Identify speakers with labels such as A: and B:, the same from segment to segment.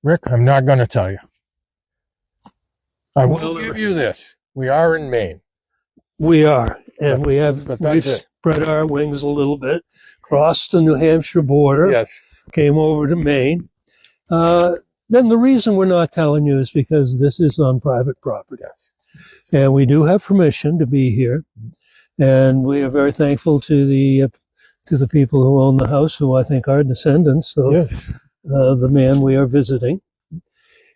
A: Rick, I'm not going to tell you. I will give you this. We are in Maine.
B: We are, and we
A: that's
B: spread our wings a little bit, crossed the New Hampshire border,
A: Yes.
B: came over to Maine. Then the reason we're not telling you is because this is on private property.
A: Yes.
B: And we do have permission to be here. And we are very thankful to the people who own the house, who I think are descendants of the man we are visiting.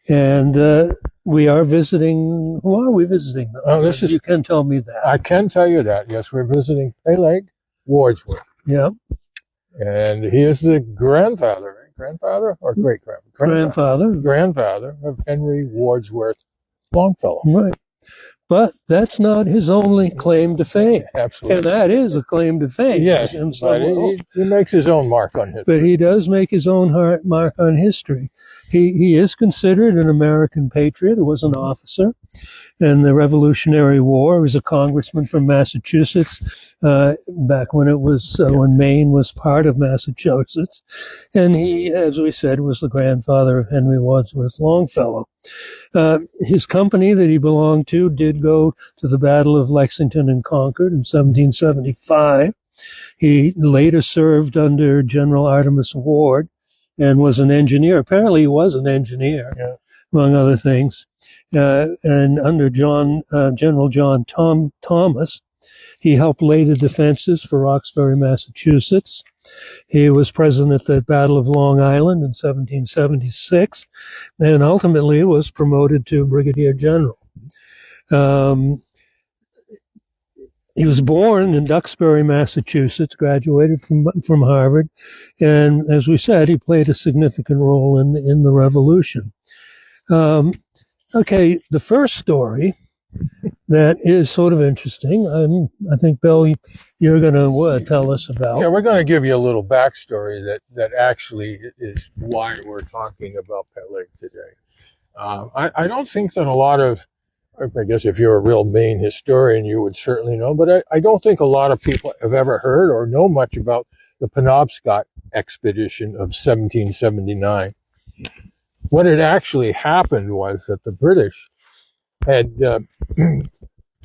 B: And we are visiting. Who are we visiting? You can tell me that.
A: I can tell you that. Yes, we're visiting Peleg Wadsworth.
B: Yeah.
A: And he is the grandfather, right? Grandfather or great-grandfather? Grandfather of Henry Wadsworth Longfellow.
B: Right. But that's not his only claim to fame.
A: Absolutely.
B: And that is a claim to fame.
A: Yes, but he makes his own mark on history.
B: But he does make his own mark on history. He is considered an American patriot. He was an officer in the Revolutionary War. He was a congressman from Massachusetts back when it was when Maine was part of Massachusetts. And he, as we said, was the grandfather of Henry Wadsworth Longfellow. His company that he belonged to did go to the Battle of Lexington and Concord in 1775. He later served under General Artemus Ward and was an engineer. Apparently he was an engineer, among other things. And under General John Thomas, he helped lay the defenses for Roxbury, Massachusetts. He was present at the Battle of Long Island in 1776, and ultimately was promoted to brigadier general. He was born in Duxbury, Massachusetts, graduated from Harvard, and as we said, he played a significant role in the Revolution. Okay, the first story that is sort of interesting. I think, Bill, you're going to tell us about.
A: Yeah, we're going to give you a little backstory that actually is why we're talking about Peleg today. I don't think that a lot of, I guess if you're a real Maine historian, you would certainly know, but I don't think a lot of people have ever heard or know much about the Penobscot expedition of 1779. What had actually happened was that the British had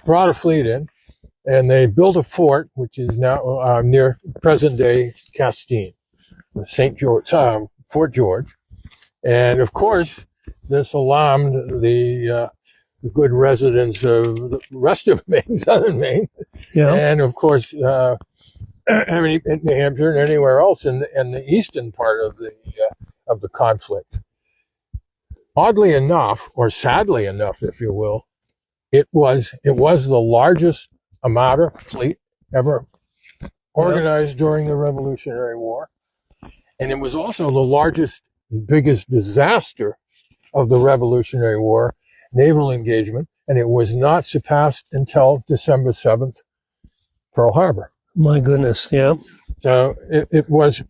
A: brought a fleet in, and they built a fort, which is now near present-day Castine, St. George, Fort George. And of course, this alarmed the good residents of the rest of Maine, southern Maine, and of course, in New Hampshire and anywhere else in the eastern part of the conflict. Oddly enough, or sadly enough, if you will, it was the largest armada fleet ever organized during the Revolutionary War, and it was also the largest and biggest disaster of the Revolutionary War, naval engagement, and it was not surpassed until December 7th, Pearl Harbor.
B: My goodness, yeah.
A: So it was,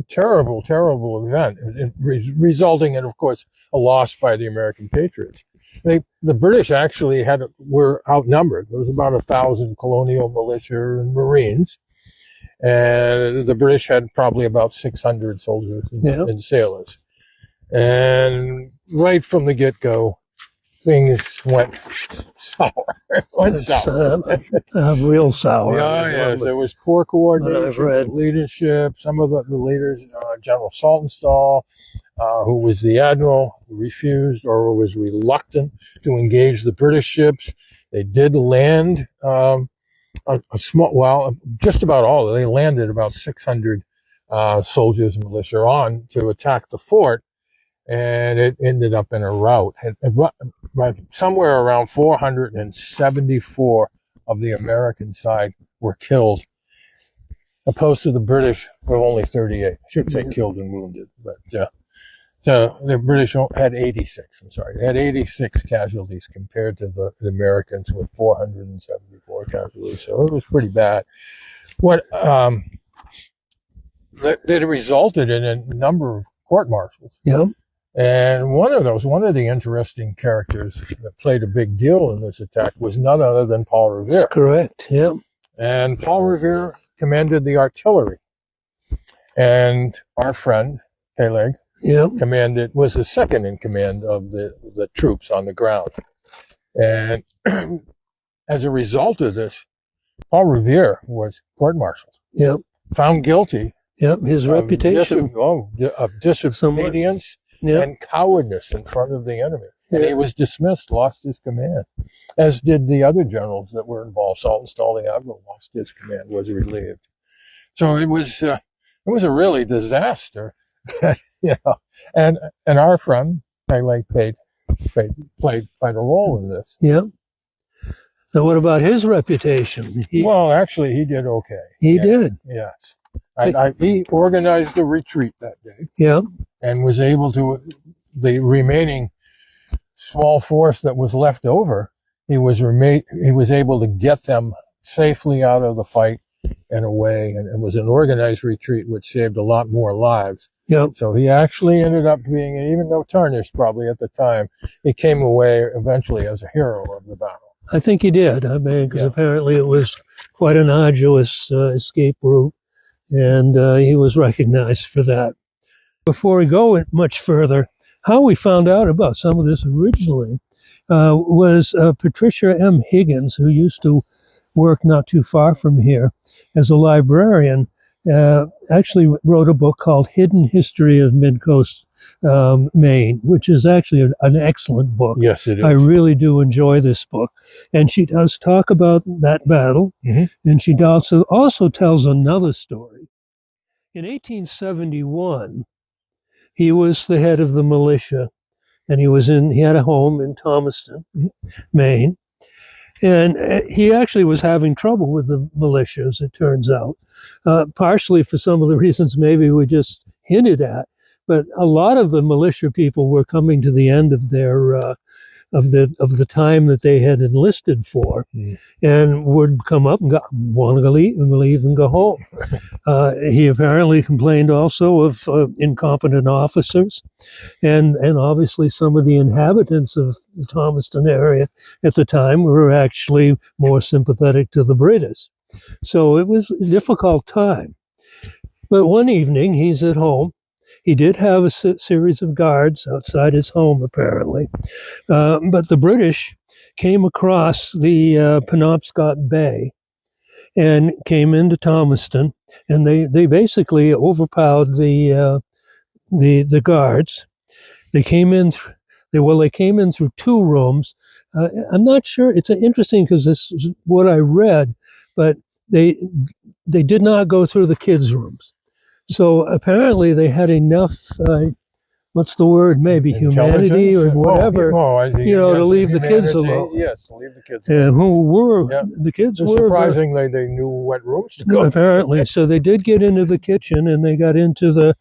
A: terrible, terrible event, resulting in, of course, a loss by the American patriots. The British actually were outnumbered. There was about 1,000 colonial militia and Marines, and the British had probably about 600 soldiers and sailors. And right from the get-go, things went sour.
B: Real sour.
A: Yes. There was poor coordination, leadership. Some of the leaders, General Saltonstall, who was the admiral, refused or was reluctant to engage the British ships. They did land just about all. They landed about 600 soldiers and militia on to attack the fort. And it ended up in a rout. Somewhere around 474 of the American side were killed, opposed to the British were only 38. I should say killed and wounded, but so the British had 86. I'm sorry, they had 86 casualties compared to the Americans with 474 casualties. So it was pretty bad. What that resulted in a number of court-martials.
B: Yeah.
A: And one of the interesting characters that played a big deal in this attack was none other than Paul Revere.
B: That's correct, yeah.
A: And Paul Revere commanded the artillery. And our friend, Peleg,
B: Yeah.
A: was the second in command of the troops on the ground. And as a result of this, Paul Revere was court-martialed,
B: Yeah.
A: found guilty
B: Yeah. His reputation.
A: of disobedience
B: Yeah.
A: and cowardice in front of the enemy. And
B: Yeah.
A: he was dismissed, lost his command, as did the other generals that were involved. Saltonstall, the admiral, lost his command, was relieved. So it was a really disaster. you know, and our friend Peleg played quite a role in this.
B: Yeah. So what about his reputation?
A: Well, actually, he did okay.
B: He did.
A: Yes. He organized a retreat that day.
B: Yeah.
A: And was able to, the remaining small force that was left over, he was able to get them safely out of the fight and away, and it was an organized retreat which saved a lot more lives.
B: Yeah.
A: So he actually ended up being, even though tarnished probably at the time, he came away eventually as a hero of the battle.
B: I think he did. I mean, because apparently it was quite an arduous escape route, and he was recognized for that. Before we go much further, how we found out about some of this originally was Patricia M. Higgins, who used to work not too far from here as a librarian, actually wrote a book called Hidden History of Mid-Coast Maine, which is actually an excellent book.
A: Yes, it is.
B: I really do enjoy this book. And she does talk about that battle, and she also tells another story. In 1871, he was the head of the militia, and he had a home in Thompson, Maine. And he actually was having trouble with the militia, as it turns out, partially for some of the reasons maybe we just hinted at. But a lot of the militia people were coming to the end of their of the time that they had enlisted for, and would come up and want to leave and go home. He apparently complained also of incompetent officers, and obviously some of the inhabitants of the Thompson area at the time were actually more sympathetic to the British. So it was a difficult time. But one evening, he's at home. He did have a series of guards outside his home, apparently. But the British came across the Penobscot Bay and came into Thomaston, and they basically overpowered the guards. They came in. They came in through two rooms. I'm not sure. It's interesting because this is what I read, but they did not go through the kids' rooms. So apparently they had enough, what's the word, maybe humanity or whatever, to leave the kids alone.
A: Yes, to leave the kids alone.
B: The kids were.
A: Surprisingly, they knew what rooms to go.
B: Apparently. So they did get into the kitchen, and they got into the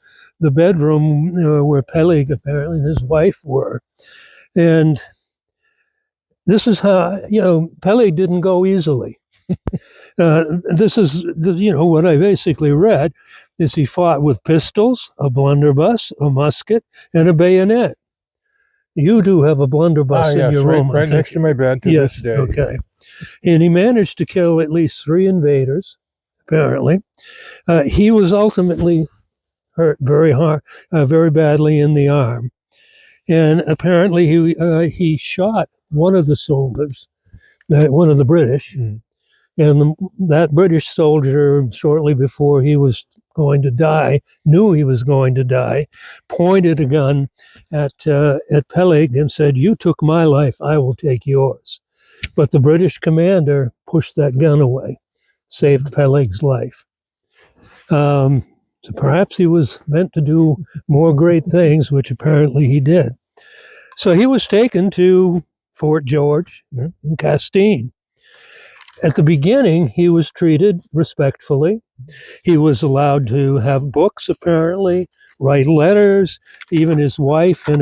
B: bedroom where Peleg apparently and his wife were. And this is how, Peleg didn't go easily. This is, what I basically read is he fought with pistols, a blunderbuss, a musket, and a bayonet. You do have a blunderbuss in your room,
A: right next to my bed to this day.
B: Okay. And he managed to kill at least 3 invaders, apparently. He was ultimately hurt very badly in the arm. And apparently he shot one of the soldiers, one of the British. And that British soldier, shortly before he was going to die, knew he was going to die, pointed a gun at Peleg and said, "You took my life, I will take yours." But the British commander pushed that gun away, saved Peleg's life. So perhaps he was meant to do more great things, which apparently he did. So he was taken to Fort George in Castine. At the beginning, he was treated respectfully. He was allowed to have books, apparently, write letters. Even his wife and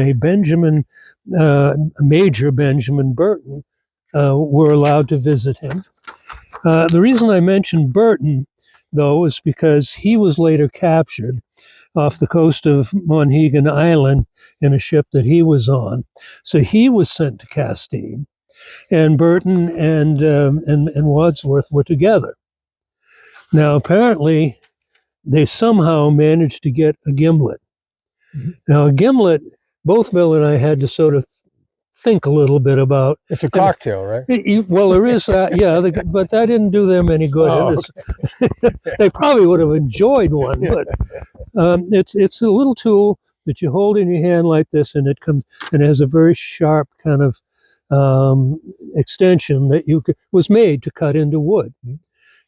B: Major Benjamin Burton, were allowed to visit him. The reason I mentioned Burton, though, is because he was later captured off the coast of Monhegan Island in a ship that he was on. So he was sent to Castine. And Burton and Wadsworth were together. Now, apparently, they somehow managed to get a gimlet. Now, a gimlet, both Bill and I had to sort of think a little bit about.
A: It's a cocktail, right?
B: Well, there is that, yeah, but that didn't do them any good.
A: Oh,
B: They probably would have enjoyed one, but it's a little tool that you hold in your hand like this, and it has a very sharp kind of extension that was made to cut into wood.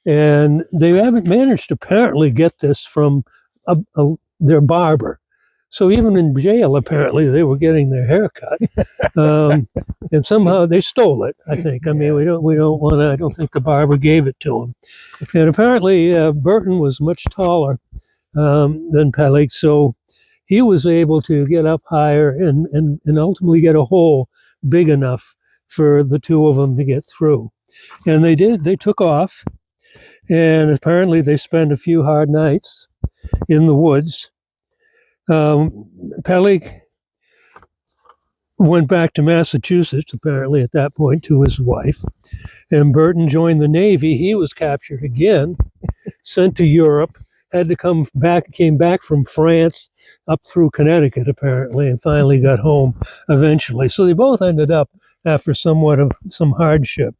B: And they haven't managed to apparently get this from their barber. So even in jail, apparently, they were getting their hair cut. And somehow they stole it, I think. I mean, we don't want to, I don't think the barber gave it to him. And apparently Burton was much taller than Peleg, so he was able to get up higher and ultimately get a hole big enough for the two of them to get through. And they did. They took off, and apparently they spent a few hard nights in the woods. Peleg went back to Massachusetts, apparently at that point, to his wife. And Burton joined the Navy. He was captured again, sent to Europe, had to came back from France up through Connecticut, apparently, and finally got home eventually. So they both ended up after somewhat of some hardship.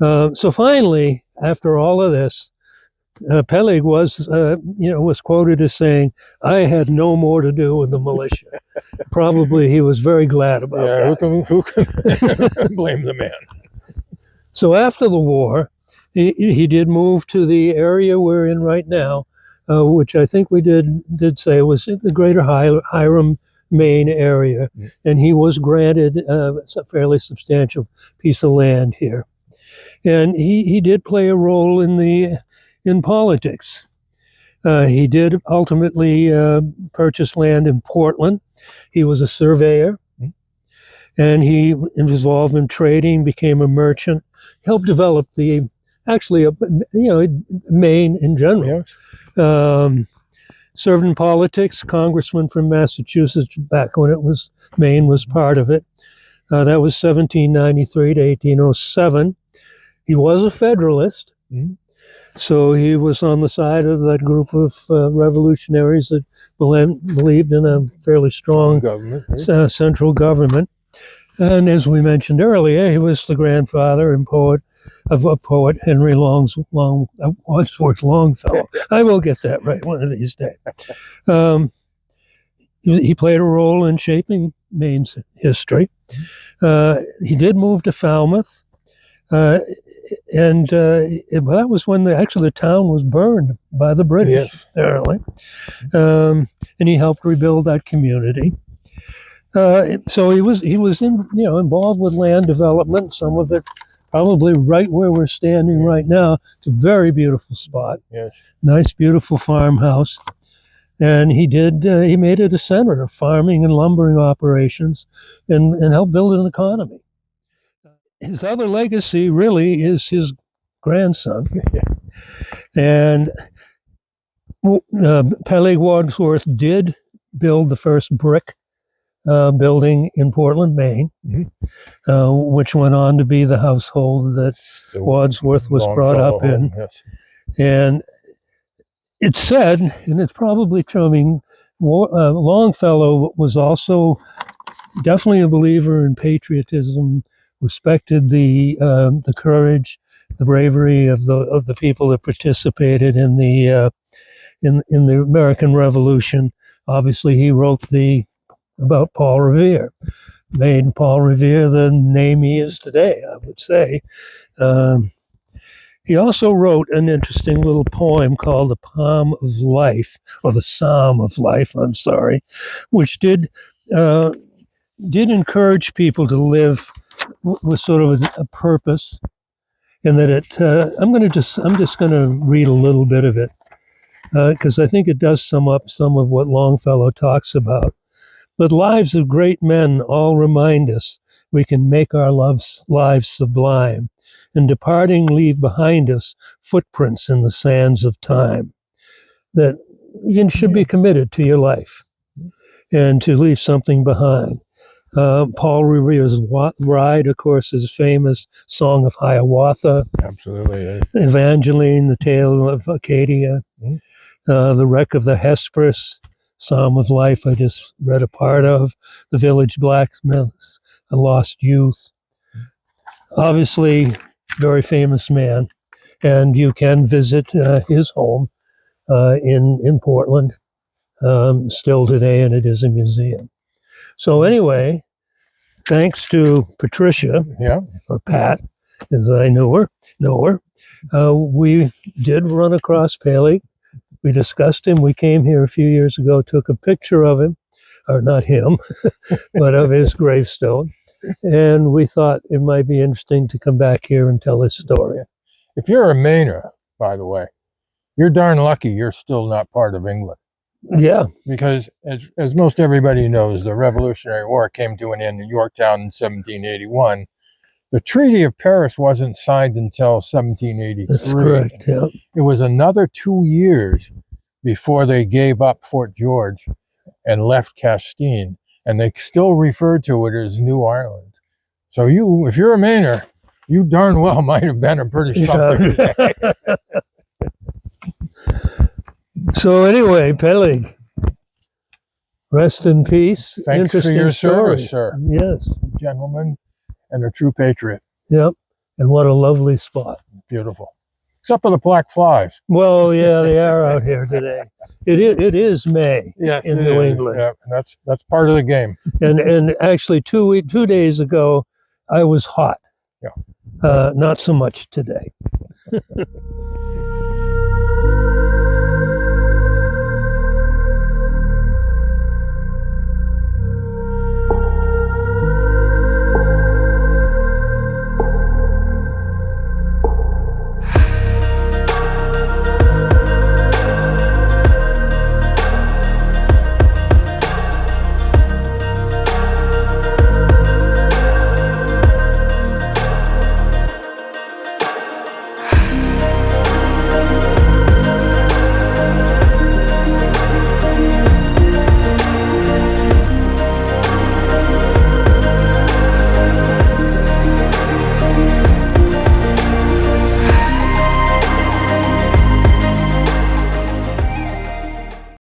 B: So finally, after all of this, Peleg was quoted as saying, "I had no more to do with the militia." Probably he was very glad about that.
A: Who can blame the man?
B: So after the war, he did move to the area we're in right now, which I think we did say was in the greater Hiram, Maine area, and he was granted a fairly substantial piece of land here. And he did play a role in politics. He did ultimately purchase land in Portland. He was a surveyor, and he was involved in trading, became a merchant, helped develop Maine in general.
A: Yes.
B: Served in politics, congressman from Massachusetts back when Maine was part of it. That was 1793 to 1807. He was a Federalist. So he was on the side of that group of revolutionaries that believed in a fairly strong central government. And as we mentioned earlier, he was the grandfather and poet of Henry Wadsworth Longfellow. I will get that right one of these days. He played a role in shaping Maine's history. He did move to Falmouth. And that was when the town was burned by the British, apparently. And he helped rebuild that community. So he was involved with land development. Some of it probably right where we're standing right now. It's a very beautiful spot.
A: Yes,
B: nice, beautiful farmhouse. And he made it a center of farming and lumbering operations, and helped build an economy. His other legacy really is his grandson. And Peleg Wadsworth did build the first brick building in Portland, Maine, which went on to be the household that Wadsworth was brought up in.
A: Yes.
B: And it's said, and it's probably true, I mean, Longfellow was also definitely a believer in patriotism, respected the courage, the bravery of the people that participated in the American Revolution. Obviously, he wrote about Paul Revere, made Paul Revere the name he is today, I would say. He also wrote an interesting little poem called "The Palm of Life," or "The Psalm of Life," I'm sorry, which did encourage people to live with sort of a purpose, and that I'm just going to read a little bit of it because I think it does sum up some of what Longfellow talks about. But lives of great men all remind us we can make our lives sublime, and departing leave behind us footprints in the sands of time. That you should be committed to your life and to leave something behind. Paul Revere's Ride, of course, is famous Song of Hiawatha.
A: Absolutely. Yeah.
B: Evangeline, The Tale of Acadia, The Wreck of the Hesperus, Psalm of Life I just read a part of, The Village Blacksmiths, A Lost Youth. Obviously, very famous man, and you can visit his home in Portland still today, and it is a museum. So anyway, thanks to Patricia, or Pat, as I know her, we did run across Peleg. We discussed him. We came here a few years ago, took a picture of him, or not him, but of his gravestone. And we thought it might be interesting to come back here and tell his story.
A: If you're a Mainer, by the way, you're darn lucky you're still not part of England.
B: Yeah.
A: Because as most everybody knows, the Revolutionary War came to an end in Yorktown in 1781. The Treaty of Paris wasn't signed until 1783.
B: That's correct, yeah.
A: It was another 2 years before they gave up Fort George and left Castine, and they still refer to it as New Ireland. So if you're a Mainer, you darn well might have been a British something today.
B: So anyway, Peleg, rest in peace.
A: Thanks for your service, sir.
B: Yes.
A: Gentleman and a true patriot.
B: Yep. And what a lovely spot.
A: Beautiful. Except for the black flies.
B: Well, yeah, they are out here today. It is May in New England.
A: Yeah, that's part of the game.
B: And actually 2 days ago, I was hot.
A: Yeah.
B: Not so much today.